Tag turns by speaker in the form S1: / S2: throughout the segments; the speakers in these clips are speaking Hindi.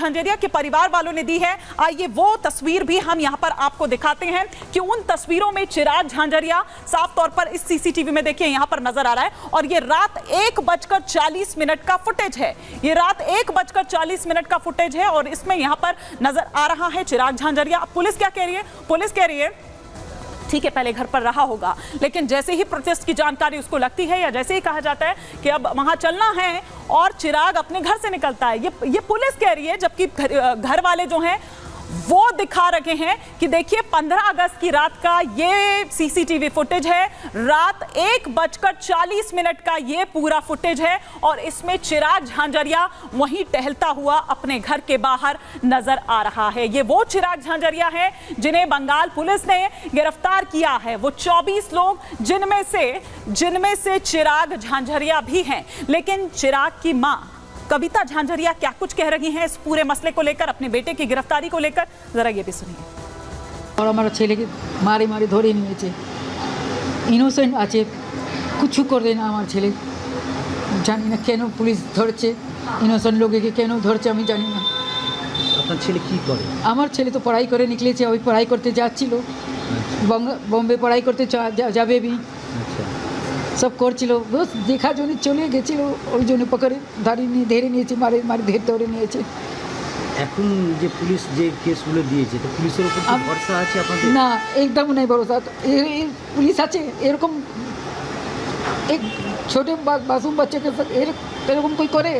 S1: झांझरिया के परिवार वालों ने दी है। आइए वो तस्वीर भी हम यहां पर आपको दिखाते हैं कि उन तस्वीरों में चिराग झांझरिया साफ तौर पर इस सीसीटीवी में देखिए यहां पर नजर आ रहा है। और ये रात 1:40 का फुटेज है। ये रात 1:40 का फुटेज है और इसमें यहां पर नजर आ रहा है चिराग झांझरिया। पुलिस क्या कह रही है? पुलिस कह रही है ठीक है पहले घर पर रहा होगा, लेकिन जैसे ही प्रोटेस्ट की जानकारी उसको लगती है या जैसे ही कहा जाता है कि अब वहां चलना है और चिराग अपने घर से निकलता है। ये पुलिस कह रही है, जबकि घर वाले जो हैं वो दिखा रहे हैं कि देखिए 15 अगस्त की रात का ये सीसीटीवी फुटेज है। रात 1:40 का ये पूरा फुटेज है और इसमें चिराग झांझरिया वहीं टहलता हुआ अपने घर के बाहर नजर आ रहा है। ये वो चिराग झांझरिया है जिन्हें बंगाल पुलिस ने गिरफ्तार किया है। वो 24 लोग जिनमें से चिराग झांझरिया भी हैं। लेकिन चिराग की मां कविता झांझरिया क्या कुछ कह रही हैं इस पूरे मसले को लेकर, अपने बेटे की गिरफ्तारी को लेकर, जरा ये भी सुनिए।
S2: और हमारा छेले के मारे मारे धरे निয়েছে, ইনোসেন্ট আছে, কিছু করে না আমার ছেলে। জানি না কেন পুলিশ ধরছে, ইনোসেন্ট লোককে কেন ধরছে আমি জানি না।
S3: আপনার ছেলে কি করে?
S2: আমার ছেলে তো পড়াই করে নিকলেছে, ওই পড়াই করতে যাচ্ছিল, বম্বে পড়াই করতে যাবে भी, सब করছিল, বস দেখা জন্য চলে গেছিল, ওই জন্য পকড়ে ধরে নিয়েছে, মারে ধরে নিয়েছে।
S3: এখন যে পুলিশ যে কেসগুলো দিয়েছে তো পুলিশের উপর কি ভরসা আছে আপনাদের?
S2: না, একদম নাই ভরসা। পুলিশ আছে এরকম এক ছোট মাসুম বাচ্চাকে এরকম কই করে?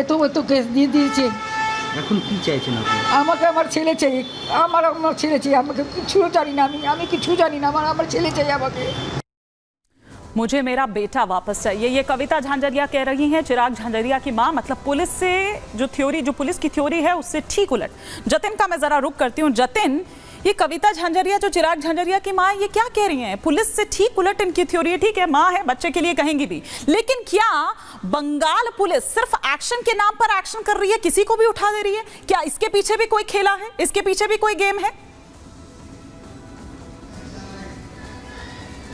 S2: এত কেস দিয়ে দিয়েছে।
S3: এখন কি চাইছেন আপনি?
S2: আমাকে আমার ছেলে চাই, আমার ছেলে চাই, আমাকে কিছু জানি না, আমি কিছু জানি না, আমার ছেলে চাই আমাকে।
S1: मुझे मेरा बेटा वापस चाहिए, ये कविता झांझरिया कह रही हैं, चिराग झांझरिया की मां। मतलब पुलिस से जो पुलिस की थ्योरी है उससे ठीक उलट। जतिन का मैं जरा रुक करती हूँ। जतिन, ये कविता झांझरिया जो चिराग झांझरिया की मां, ये क्या कह रही हैं? पुलिस से ठीक उलट इनकी थ्योरी है। ठीक है, मां है, बच्चे के लिए कहेंगी भी, लेकिन क्या बंगाल पुलिस सिर्फ एक्शन के नाम पर एक्शन कर रही है, किसी को भी उठा दे रही है? क्या इसके पीछे भी कोई खेला है? इसके पीछे भी कोई गेम है?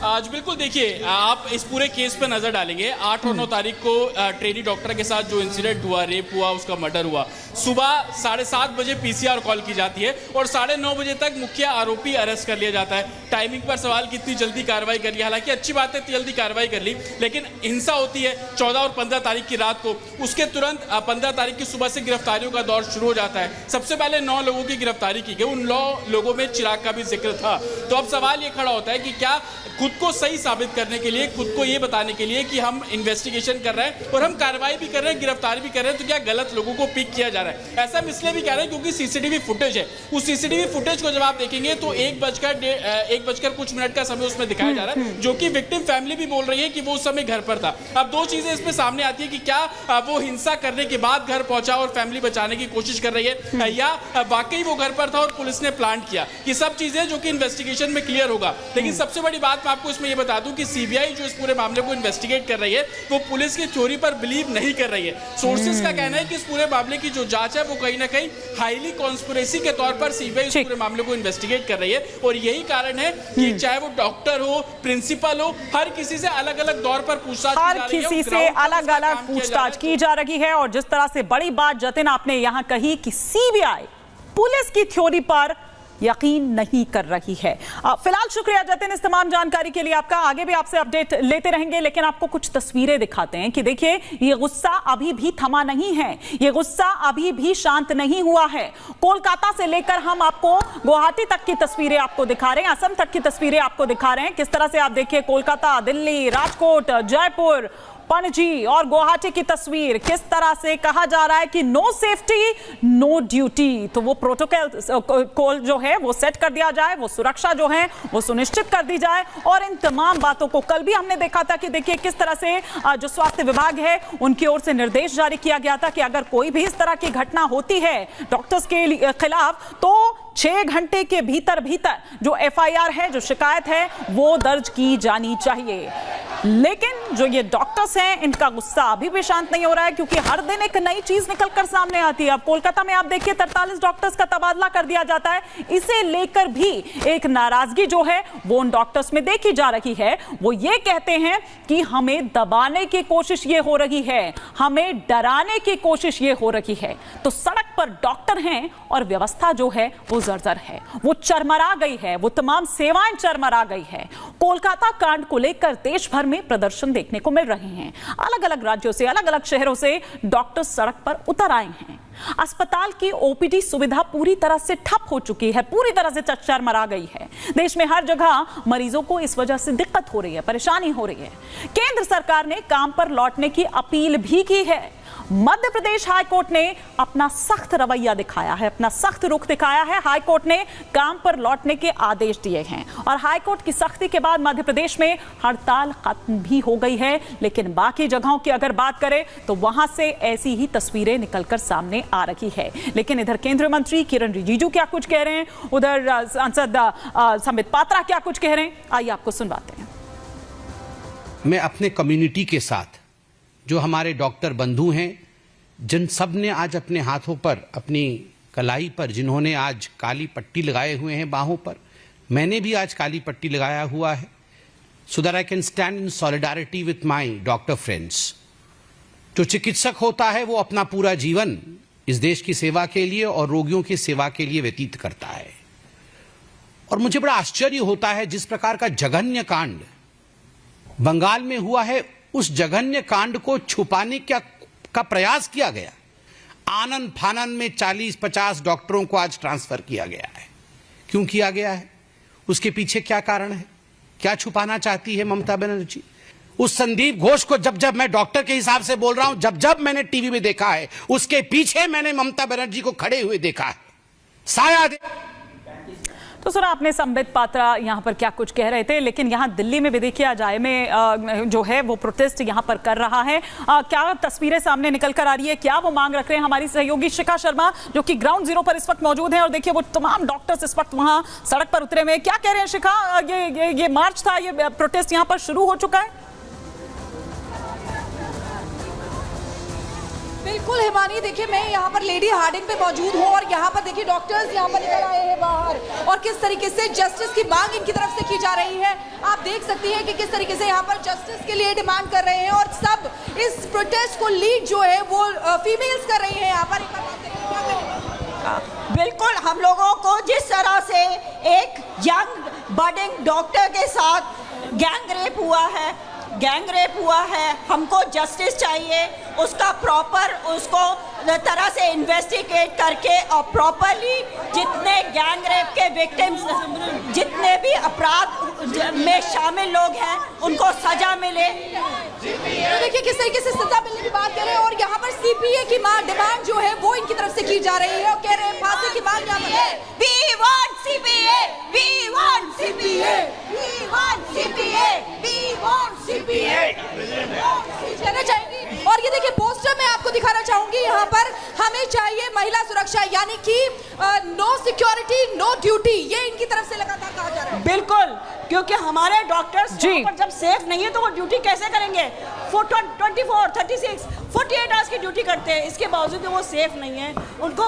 S4: आज बिल्कुल देखिए, आप इस पूरे केस पर नजर डालेंगे। 8 और 9 तारीख को ट्रेनी डॉक्टर के साथ जो इंसिडेंट हुआ, रेप हुआ, उसका मर्डर हुआ, सुबह 7:30 बजे पीसीआर कॉल की जाती है और 9:30 बजे तक मुख्य आरोपी अरेस्ट कर लिया जाता है। टाइमिंग पर सवाल कि इतनी जल्दी कार्रवाई कर ली, हालांकि अच्छी बात है इतनी जल्दी कार्रवाई कर ली, लेकिन हिंसा होती है 14 और 15 तारीख की रात को। उसके तुरंत 15 तारीख की सुबह से गिरफ्तारियों का दौर शुरू हो जाता है। सबसे पहले 9 लोगों की गिरफ्तारी की गई। उन 9 लोगों में चिराग का भी जिक्र था। तो अब सवाल ये खड़ा होता है कि क्या खुद को सही साबित करने के लिए, खुद को ये बताने के लिए कि हम इन्वेस्टिगेशन कर रहे हैं और हम कार्रवाई भी कर रहे हैं, गिरफ्तारी भी कर रहे हैं, तो क्या गलत लोगों को पिक किया जा रहा है? ऐसा हम इसलिए भी कह रहे हैं क्योंकि सीसीटीवी फुटेज है। उस सीसीटीवी फुटेज को जब आप देखेंगे तो 1:01 कुछ मिनट का समय उसमें दिखाया जा रहा है, जो कि विक्टिम फैमिली भी बोल रही है कि वो उस समय घर पर था। अब 2 चीजें इसमें सामने आती है कि क्या वो हिंसा करने के बाद घर पहुंचा और फैमिली बचाने की कोशिश कर रही है, या वाकई वो घर पर था और पुलिस ने प्लान किया। ये सब चीजें जो कि इन्वेस्टिगेशन में क्लियर होगा। लेकिन सबसे बड़ी बात मैं आपको इसमें ये बता दूं कि सीबीआई जो इस पूरे मामले को इन्वेस्टिगेट कर रही है वो पुलिस की थ्योरी पर बिलीव नहीं कर रही है। सोर्सेज का कहना है कि इस पूरे मामले की जो जांच है वो कहीं ना कहीं हाईली कॉन्स्पिरेसी के तौर पर सीबीआई इस पूरे मामले को इन्वेस्टिगेट कर रही है और यही कारण है कि चाहे वो डॉक्टर हो, प्रिंसिपल हो, हर किसी से अलग अलग दौर पर पूछताछ
S1: की जा रही है। और जिस तरह से बड़ी बात जतिन आपने यहां कही कि सीबीआई पुलिस की थ्योरी पर यकीन नहीं कर रही है। फिलहाल शुक्रिया जतिन इस तमाम जानकारी के लिए आपका। आगे भी आपसे अपडेट लेते रहेंगे, लेकिन आपको कुछ तस्वीरें दिखाते हैं कि देखिए ये गुस्सा अभी भी थमा नहीं है, ये गुस्सा अभी भी शांत नहीं हुआ है। कोलकाता से लेकर हम आपको गुवाहाटी तक की तस्वीरें आपको दिखा रहे हैं, असम तक की तस्वीरें आपको दिखा रहे हैं। किस तरह से आप देखिए कोलकाता, दिल्ली, राजकोट, जयपुर, पणजी और गुवाहाटी की तस्वीर, किस तरह से कहा जा रहा है कि नो सेफ्टी नो ड्यूटी। तो वो प्रोटोकॉल जो है वो सेट कर दिया जाए, वो सुरक्षा जो है वो सुनिश्चित कर दी जाए। और इन तमाम बातों को कल भी हमने देखा था कि देखिए किस तरह से जो स्वास्थ्य विभाग है उनकी ओर से निर्देश जारी किया गया था कि अगर कोई भी इस तरह की घटना होती है डॉक्टर्स के खिलाफ तो 6 घंटे के भीतर जो एफआईआर है, जो शिकायत है वो दर्ज की जानी चाहिए। लेकिन जो ये डॉक्टर्स हैं इनका गुस्सा अभी भी शांत नहीं हो रहा है, क्योंकि हर दिन एक नई चीज निकलकर सामने आती है। अब कोलकाता में आप देखिए 43 डॉक्टर्स का तबादला कर दिया जाता है। इसे लेकर भी एक नाराजगी जो है वो उन डॉक्टर्स में देखी जा रही है। वो ये कहते हैं कि हमें दबाने की कोशिश ये हो रही है, हमें डराने की कोशिश ये हो रही है। तो सड़क पर डॉक्टर हैं और व्यवस्था जो है वो जर्जर है, वो चरमरा गई है, वो तमाम सेवाएं चरमरा गई है। कोलकाता कांड को लेकर देश भर में प्रदर्शन देखने को मिल रहे हैं। अलग अलग राज्यों से, अलग अलग शहरों से डॉक्टर सड़क पर उतर आए हैं। अस्पताल की ओपीडी सुविधा पूरी तरह से ठप हो चुकी है, पूरी तरह से चरमरा गई है। देश में हर जगह मरीजों को इस वजह से दिक्कत हो रही है, परेशानी हो रही है। केंद्र सरकार ने काम पर लौटने की अपील भी की है। मध्य प्रदेश हाईकोर्ट ने अपना सख्त रवैया दिखाया है, अपना सख्त रुख दिखाया है। हाईकोर्ट ने काम पर लौटने के आदेश दिए हैं और हाईकोर्ट की सख्ती के बाद मध्य प्रदेश में हड़ताल खत्म भी हो गई है। लेकिन बाकी जगहों की अगर बात करें तो वहां से ऐसी ही तस्वीरें निकलकर सामने आ रही है। लेकिन इधर केंद्रीय मंत्री किरण रिजिजू क्या कुछ कह रहे हैं, उधर सांसद संबित पात्रा क्या कुछ कह रहे हैं, आइए आपको सुनवाते हैं।
S5: मैं अपने कम्युनिटी के साथ जो हमारे डॉक्टर बंधु हैं, जिन सब ने आज अपने हाथों पर, अपनी कलाई पर, जिन्होंने आज काली पट्टी लगाए हुए हैं बाहों पर, मैंने भी आज काली पट्टी लगाया हुआ है, so that I can stand in solidarity with my doctor friends. जो चिकित्सक होता है वो अपना पूरा जीवन इस देश की सेवा के लिए और रोगियों की सेवा के लिए व्यतीत करता है। और मुझे बड़ा आश्चर्य होता है जिस प्रकार का जघन्य कांड बंगाल में हुआ है, उस जघन्य कांड को छुपाने का प्रयास किया गया। आनन फानन में 40-50 डॉक्टरों को आज ट्रांसफर किया गया है। क्यों किया गया है? उसके पीछे क्या कारण है? क्या छुपाना चाहती है ममता बनर्जी? उस संदीप घोष को जब मैं डॉक्टर के हिसाब से बोल रहा हूं, जब मैंने टीवी में देखा है, उसके पीछे मैंने ममता बनर्जी को खड़े हुए देखा है। शायद
S1: तो सुना आपने संबित पात्रा यहाँ पर क्या कुछ कह रहे थे। लेकिन यहाँ दिल्ली में भी देखिए अजाय में जो है वो प्रोटेस्ट यहाँ पर कर रहा है। क्या तस्वीरें सामने निकल कर आ रही है, क्या वो मांग रख रहे हैं? हमारी सहयोगी शिखा शर्मा जो कि ग्राउंड जीरो पर इस वक्त मौजूद है और देखिए वो तमाम डॉक्टर्स इस वक्त वहाँ सड़क पर उतरे हुए हैं। क्या कह रहे हैं शिखा? ये मार्च था, ये प्रोटेस्ट यहाँ पर शुरू हो चुका है?
S6: बिल्कुल हिमानी, देखिए मैं यहाँ पर लेडी हार्डिंग पे मौजूद हूँ और यहाँ पर देखिए डॉक्टर्स यहाँ पर निकल आए हैं बाहर और किस तरीके से जस्टिस की मांग इनकी तरफ से की जा रही है। आप देख सकती हैं कि किस तरीके से यहाँ पर जस्टिस के लिए डिमांड कर रहे हैं और सब इस प्रोटेस्ट को लीड जो है वो फीमेल्स कर रही है यहाँ पर।
S7: बिल्कुल, हम लोगों को जिस तरह से एक यंग बडिंग डॉक्टर के साथ गैंग रेप हुआ है, हमको जस्टिस चाहिए, उसका प्रॉपर उसको तरह से इन्वेस्टिगेट करके और प्रॉपरली जितने गैंग रेप के विक्टिम्स, जितने भी अपराध में शामिल लोग हैं उनको सजा मिले।
S6: तो देखिए किस तरीके से सजा मिलने की बात कर रहे हैं और यहाँ पर सीपीए की डिमांड जो है वो इनकी तरफ से की जा रही है और कह रहे हैं फांसी की मांग यहाँ पर।
S7: We want CPA, we want CPA, we want CPA, we want CPA।
S6: कहना चाहेंगी। और ये देखिए पोस्टर मैं आपको दिखाना चाहूंगी यहाँ पर, हमें चाहिए महिला सुरक्षा, यानी कि नो सिक्योरिटी नो ड्यूटी, ये इनकी तरफ से लगातार कहा जा रहा है।
S7: बिल्कुल, क्योंकि हमारे डॉक्टर्स पर जब सेफ नहीं है तो वो ड्यूटी कैसे करेंगे? 24, 36, 48 आवर्स की ड्यूटी करते हैं, इसके बावजूद वो सेफ नहीं है। उनको